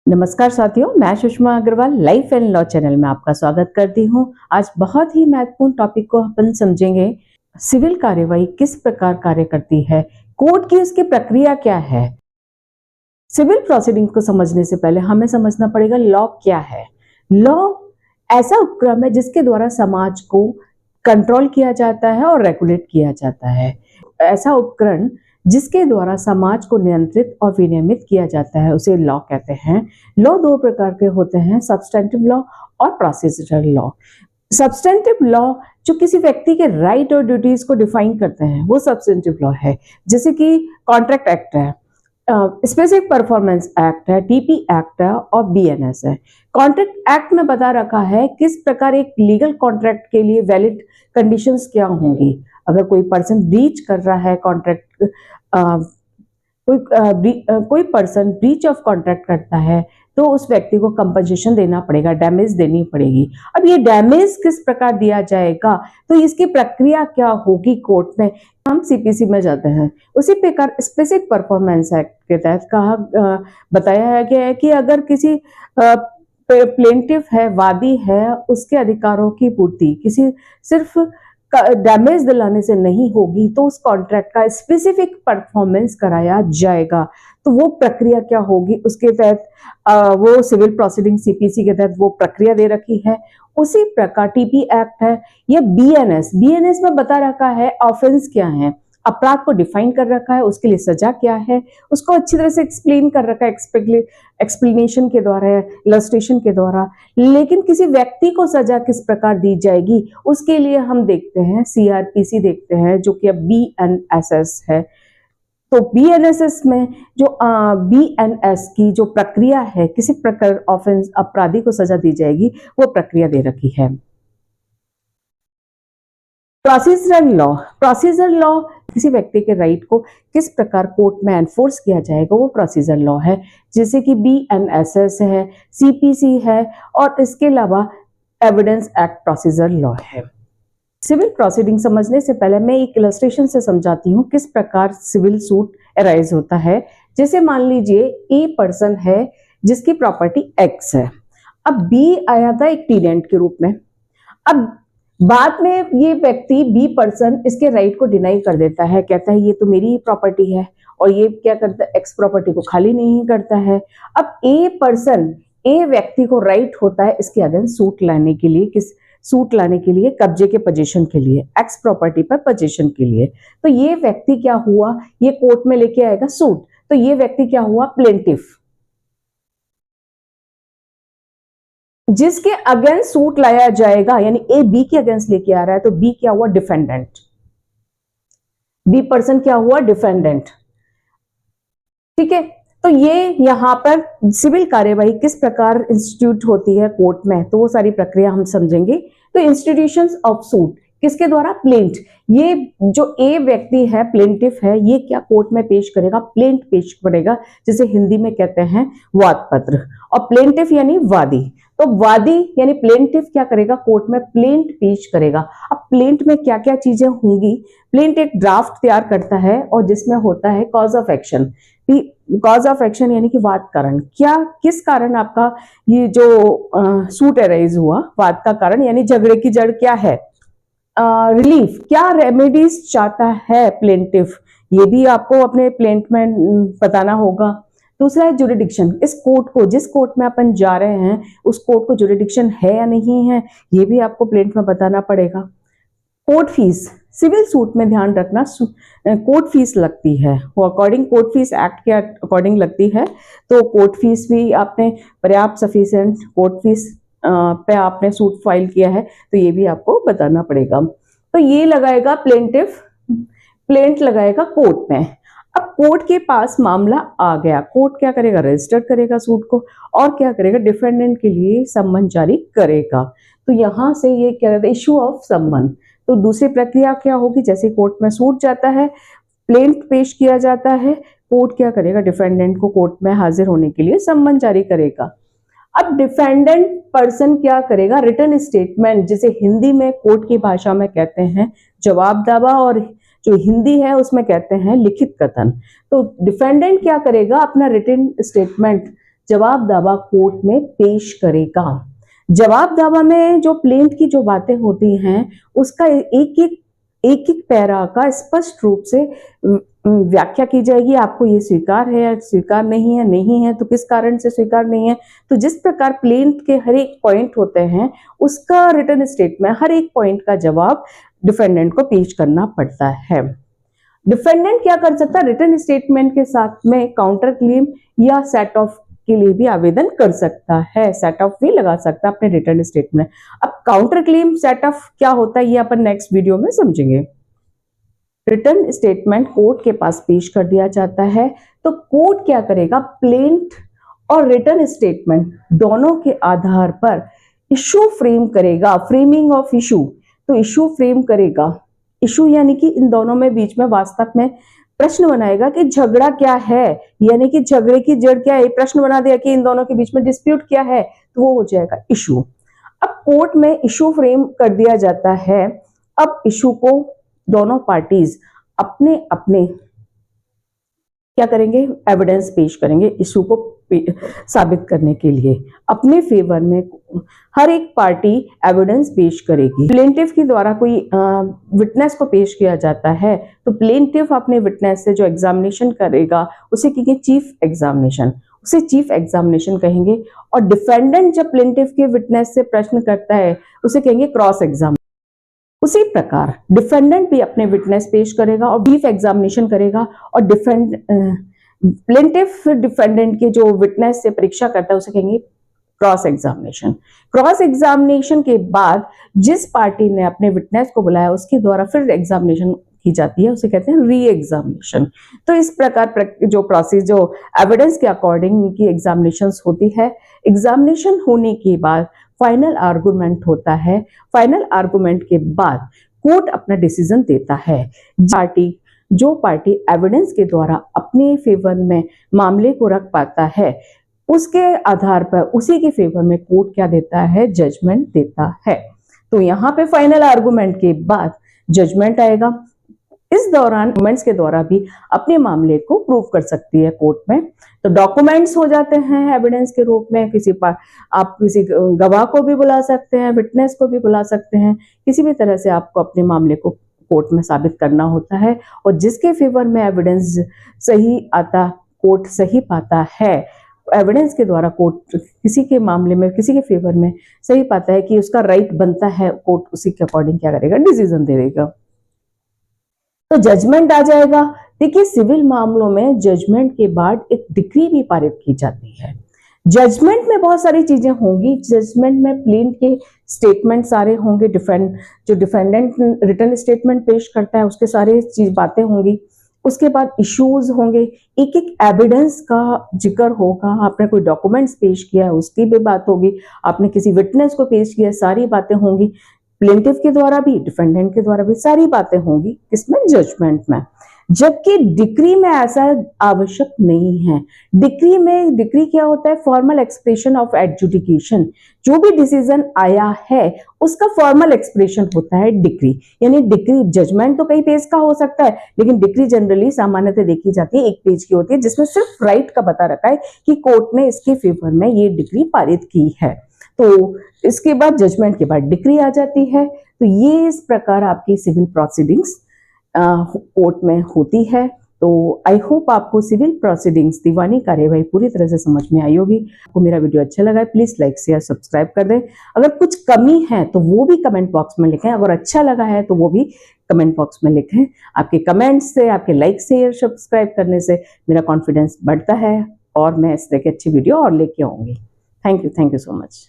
नमस्कार साथियों, मैं Sushma Agrawal life and law channel में आपका स्वागत करती हूं। आज बहुत ही महत्वपूर्ण टॉपिक को अपन समझेंगे। सिविल कार्यवाही किस प्रकार कार्य करती है, कोर्ट की उसकी प्रक्रिया क्या है। सिविल प्रोसीडिंग को समझने से पहले हमें समझना पड़ेगा लॉ क्या है। लॉ ऐसा उपक्रम है जिसके द्वारा समाज को कंट्रोल किया जाता है और रेगुलेट किया जाता है। ऐसा उपकरण जिसके द्वारा समाज को नियंत्रित और विनियमित किया जाता है उसे लॉ कहते हैं। लॉ दो प्रकार के होते हैं, सब्सटेंटिव लॉ और प्रोसीजरल लॉ। सब्सटेंटिव लॉ जो किसी व्यक्ति के राइट और ड्यूटीज को डिफाइन करते हैं वो सब्सटेंटिव लॉ है, जैसे कि कॉन्ट्रैक्ट एक्ट है, स्पेसिफिक परफॉर्मेंस एक्ट है, टीपी एक्ट है और बीएनएस है। कॉन्ट्रैक्ट एक्ट में बता रखा है किस प्रकार एक लीगल कॉन्ट्रैक्ट के लिए वैलिड कंडीशंस क्या होंगी। अगर कोई पर्सन ब्रीच कर रहा है कॉन्ट्रैक्ट, कोई पर्सन ब्रीच ऑफ कॉन्ट्रैक्ट करता है तो उस व्यक्ति को कंपनसेशन देना पड़ेगा, डैमेज देनी पड़ेगी। अब ये डैमेज किस प्रकार दिया जाएगा, तो इसकी प्रक्रिया क्या होगी कोर्ट में, हम सीपीसी में जाते हैं। उसी प्रकार स्पेसिफिक परफॉर्मेंस एक्ट के तहत बताया गया है कि अगर किसी प्लेंटिफ है, वादी है, उसके अधिकारों की पूर्ति किसी सिर्फ डैमेज दिलाने से नहीं होगी तो उस कॉन्ट्रैक्ट का स्पेसिफिक परफॉर्मेंस कराया जाएगा। तो वो प्रक्रिया क्या होगी, उसके तहत वो सिविल प्रोसीडिंग सीपीसी के तहत वो प्रक्रिया दे रखी है। उसी प्रकार टीपी एक्ट है, ये बीएनएस में बता रखा है ऑफेंस क्या है, अपराध को डिफाइन कर रखा है, उसके लिए सजा क्या है, उसको अच्छी तरह से एक्सप्लेन कर रखा है, एक्सप्लेनेशन के द्वारा, इलस्ट्रेशन के द्वारा। लेकिन किसी व्यक्ति को सजा किस प्रकार दी जाएगी उसके लिए हम देखते हैं सीआरपीसी देखते हैं, जो कि अब बीएनएसएस है। तो बीएनएसएस में जो बीएनएस की जो प्रक्रिया है, किसी प्रकार ऑफेंस अपराधी को सजा दी जाएगी, वो प्रक्रिया दे रखी है। प्रोसीजरल लॉ किसी व्यक्ति के राइट को किस प्रकार कोर्ट में एनफोर्स किया जाएगा वो प्रोसीजर लॉ है, जैसे कि बीएनएसएस है, सीपीसी है और इसके अलावा एविडेंस एक्ट प्रोसीजर लॉ है। सिविल प्रोसीडिंग समझने से पहले मैं एक इलस्ट्रेशन से समझाती हूँ किस प्रकार सिविल सूट अराइज होता है। जैसे मान लीजिए ए पर्सन है जिसकी प्रॉपर्टी एक्स है, अब बी आया था एक टीनेंट के रूप में। अब बाद में ये व्यक्ति बी पर्सन इसके राइट को डिनाई कर देता है, कहता है ये तो मेरी ही प्रॉपर्टी है, और ये क्या करता है, एक्स प्रॉपर्टी को खाली नहीं करता है। अब ए व्यक्ति को राइट होता है इसके अगेंस्ट सूट लाने के लिए, कब्जे के पोजीशन के लिए, एक्स प्रॉपर्टी पर पोजीशन के लिए। तो ये व्यक्ति क्या हुआ, ये कोर्ट में लेके आएगा सूट, तो ये व्यक्ति क्या हुआ, प्लेंटिफ। जिसके अगेंस्ट सूट लाया जाएगा, यानी ए बी के अगेंस्ट लेके आ रहा है, तो बी क्या हुआ, डिफेंडेंट। बी पर्सन क्या हुआ, डिफेंडेंट। ठीक है, तो ये यहां पर सिविल कार्यवाही किस प्रकार इंस्टीट्यूट होती है कोर्ट में, तो वो सारी प्रक्रिया हम समझेंगे। तो इंस्टीट्यूशंस ऑफ सूट किसके द्वारा, प्लेंट। ये जो ए व्यक्ति है, प्लेंटिफ है, ये क्या कोर्ट में पेश करेगा, प्लेंट पेश करेगा, जिसे हिंदी में कहते हैं वाद पत्र। और प्लेंटिफ यानी वादी, तो वादी यानी प्लेंटिफ क्या करेगा, कोर्ट में प्लेंट पेश करेगा। अब प्लेंट में क्या क्या चीजें होंगी, प्लेंट एक ड्राफ्ट तैयार करता है और जिसमें होता है cause of action. Cause of action यानी कि वाद कारण, क्या किस कारण आपका ये जो सूट अराइज हुआ, वाद का कारण यानी झगड़े की जड़ क्या है, रिलीफ क्या रेमेडीज चाहता है प्लेंटिफ, ये भी आपको अपने प्लेंट में बताना होगा। दूसरा है जुरिडिक्शन, इस कोर्ट को, जिस कोर्ट में अपन जा रहे हैं उस कोर्ट को जुरिडिक्शन है या नहीं है, ये भी आपको प्लेंट में बताना पड़ेगा। कोर्ट फीस, सिविल सूट में ध्यान रखना कोर्ट फीस लगती है, वो अकॉर्डिंग कोर्ट फीस एक्ट के अकॉर्डिंग लगती है। तो कोर्ट फीस भी आपने पर्याप्त सफिशिएंट कोर्ट फीस पे आपने सूट फाइल किया है तो ये भी आपको बताना पड़ेगा। तो ये लगाएगा प्लेंटिफ, प्लेंट लगाएगा कोर्ट में। अब कोर्ट के पास मामला आ गया, कोर्ट क्या करेगा, रजिस्टर करेगा सूट को और क्या करेगा, डिफेंडेंट के लिए सम्मन जारी करेगा। तो यहां से ये क्या कहते हैं, इशू ऑफ सम्मन। तो दूसरी प्रक्रिया क्या होगी, जैसे कोर्ट में सूट जाता है, प्लेंट पेश किया जाता है, कोर्ट क्या करेगा, डिफेंडेंट को कोर्ट में हाजिर होने के लिए सम्मन जारी करेगा। अब डिफेंडेंट पर्सन क्या करेगा, रिटन स्टेटमेंट, जिसे हिंदी में कोर्ट की भाषा में कहते हैं जवाब दावा और जो हिंदी है उसमें कहते हैं लिखित कथन। तो डिफेंडेंट क्या करेगा, अपना रिटन स्टेटमेंट जवाब दावा कोर्ट में पेश करेगा। जवाब दावा में जो प्लेंट की जो बातें होती हैं उसका एक एक पैरा का स्पष्ट रूप से व्याख्या की जाएगी। आपको ये स्वीकार है या स्वीकार नहीं है तो किस कारण से स्वीकार नहीं है। तो जिस प्रकार प्लेंट के हर एक पॉइंट होते हैं उसका रिटन स्टेटमेंट, हर एक पॉइंट का जवाब डिफेंडेंट को पेश करना पड़ता है। डिफेंडेंट क्या कर सकता है, रिटन स्टेटमेंट के साथ में काउंटर क्लेम या सेट ऑफ के लिए भी आवेदन कर सकता है, सेट ऑफ भी लगा सकता है अपने रिटन स्टेटमेंट। अब काउंटर क्लेम सेट ऑफ क्या होता है ये अपन नेक्स्ट वीडियो में समझेंगे। रिटन स्टेटमेंट कोर्ट के पास पेश कर दिया जाता है तो कोर्ट क्या करेगा, प्लेंट और रिटन स्टेटमेंट दोनों के आधार पर इशू फ्रेम करेगा, फ्रेमिंग ऑफ इशू। तो इशू फ्रेम करेगा, इशू यानी कि इन दोनों में बीच में वास्तव में प्रश्न बनाएगा कि झगड़ा क्या है, यानी कि झगड़े की जड़ क्या है। प्रश्न बना दिया कि इन दोनों के बीच में डिस्प्यूट क्या है, तो वो हो जाएगा इशू। अब कोर्ट में इशू फ्रेम कर दिया जाता है। अब इशू को दोनों पार्टीज अपने अपने क्या करेंगे, एविडेंस पेश करेंगे इशू को साबित करने के लिए। अपने फेवर में हर एक पार्टी एविडेंस पेश करेगी। प्लेंटिफ के द्वारा कोई विटनेस को पेश किया जाता है तो प्लेंटिफ अपने विटनेस से जो एग्जामिनेशन करेगा उसे कहेंगे चीफ एग्जामिनेशन, उसे चीफ एग्जामिनेशन कहेंगे। और डिफेंडेंट जब प्लेंटिफ के विटनेस से प्रश्न करता है उसे कहेंगे क्रॉस एग्जामिनेशन। उसी प्रकार डिफेंडेंट भी अपने विटनेस पेश करेगा और चीफ एग्जामिनेशन करेगा और प्लेंटिफ डिफेंडेंट के जो विटनेस से परीक्षा करता है उसे कहेंगे क्रॉस एग्जामिनेशन। क्रॉस एग्जामिनेशन के बाद जिस पार्टी ने अपने विटनेस को बुलाया उसके द्वारा फिर एग्जामिनेशन की जाती है, उसे कहते हैं री एग्जामिनेशन। तो इस प्रकार जो प्रोसेस जो एविडेंस के अकॉर्डिंग की एग्जामिनेशंस होती है। एग्जामिनेशन होने के बाद फाइनल आर्गुमेंट होता है। फाइनल आर्गुमेंट के बाद कोर्ट अपना डिसीजन देता है। जो पार्टी एविडेंस के द्वारा अपने फेवर में मामले को रख पाता है उसके आधार पर उसी के फेवर में कोर्ट क्या देता है, जजमेंट देता है। तो यहाँ पे फाइनल आर्गुमेंट के बाद जजमेंट आएगा। इस दौरान डॉक्यूमेंट्स के द्वारा भी अपने मामले को प्रूव कर सकती है कोर्ट में। तो डॉक्यूमेंट्स हो जाते हैं एविडेंस के रूप में। आप किसी गवाह को भी बुला सकते हैं, विटनेस को भी बुला सकते हैं। किसी भी तरह से आपको अपने मामले को कोर्ट में साबित करना होता है और जिसके फेवर में एविडेंस सही आता, कोर्ट सही पाता है, एविडेंस के द्वारा कोर्ट किसी के मामले में किसी के फेवर में सही पाता है कि उसका राइट बनता है, कोर्ट उसी के अकॉर्डिंग क्या करेगा, डिसीजन दे देगा। तो जजमेंट आ जाएगा। देखिए सिविल मामलों में जजमेंट के बाद एक डिक्री भी पारित की जाती है। जजमेंट में बहुत सारी चीजें होंगी। जजमेंट में प्लेंट के स्टेटमेंट सारे होंगे, जो डिफेंडेंट रिटन स्टेटमेंट पेश करता है उसके सारे चीज बातें होंगी। उसके बाद इश्यूज होंगे, एक एक एविडेंस का जिक्र होगा। आपने कोई डॉक्यूमेंट्स पेश किया है उसकी भी बात होगी, आपने किसी विटनेस को पेश किया, सारी बातें होंगी। प्लेंटिफ के द्वारा भी, डिफेंडेंट के द्वारा भी सारी बातें होंगी किसमें, जजमेंट में। जबकि डिक्री में ऐसा आवश्यक नहीं है। डिक्री क्या होता है, फॉर्मल एक्सप्रेशन ऑफ एडजुडिकेशन। जो भी डिसीजन आया है उसका फॉर्मल एक्सप्रेशन होता है डिक्री। यानी डिक्री, जजमेंट तो कई पेज का हो सकता है लेकिन डिक्री जनरली सामान्यतः देखी जाती है एक पेज की होती है जिसमें सिर्फ राइट का बता रखा है कि कोर्ट ने इसके फेवर में ये डिक्री पारित की है। तो इसके बाद जजमेंट के बाद डिक्री आ जाती है। तो ये इस प्रकार आपकी सिविल प्रोसीडिंग्स कोर्ट में होती है। तो आई होप आपको सिविल प्रोसीडिंग्स, दीवानी कार्यवाही पूरी तरह से समझ में आई होगी। आपको मेरा वीडियो अच्छा लगा है प्लीज लाइक शेयर सब्सक्राइब कर दें। अगर कुछ कमी है तो वो भी कमेंट बॉक्स में लिखें, अगर अच्छा लगा है तो वो भी कमेंट बॉक्स में लिखें। आपके कमेंट्स से, आपके लाइक शेयर सब्सक्राइब करने से मेरा कॉन्फिडेंस बढ़ता है और मैं इस तरह की अच्छी वीडियो और लेके आऊंगी। Thank you so much.